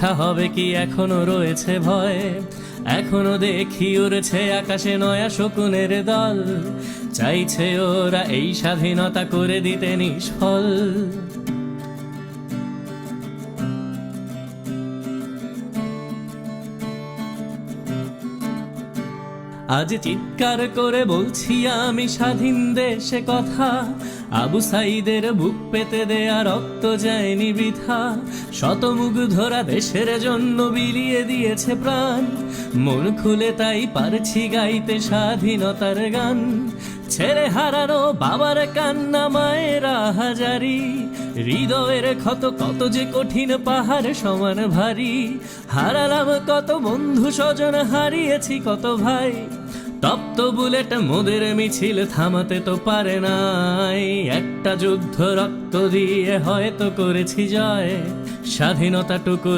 দেখা হবে কি এখনো রয়েছে ভয়, এখনো দেখি উড়ছে আকাশে নয়া শকুনের দল, চাইছে ওরা এই স্বাধীনতা করে দিতে নিষ্ফল। আজ চিৎকার করে বলছি আমি স্বাধীন দেশে কথা, আবু সাইদের বুক পেতে দেয়া রক্ত যায়নি বৃথা, শতমুগ্ধরা দেশের জন্য বিলিয়ে দিয়েছে প্রাণ, মন খুলে তাই পারছি গাইতে স্বাধীনতার গান। ছেলে হারানো বাবার কান্না, মায়ের হাজারি, হৃদয়ের ক্ষত কত যে কঠিন পাহাড় সমান ভারী, হারালাম কত বন্ধু স্বজন, হারিয়েছি কত ভাই, তপ্ত বুলেট মোদের মিছিল থামাতে তো পারে নাই, একটা যুদ্ধ রক্ত দিয়ে হয়তো করেছি জয়, স্বাধীনতাটুকু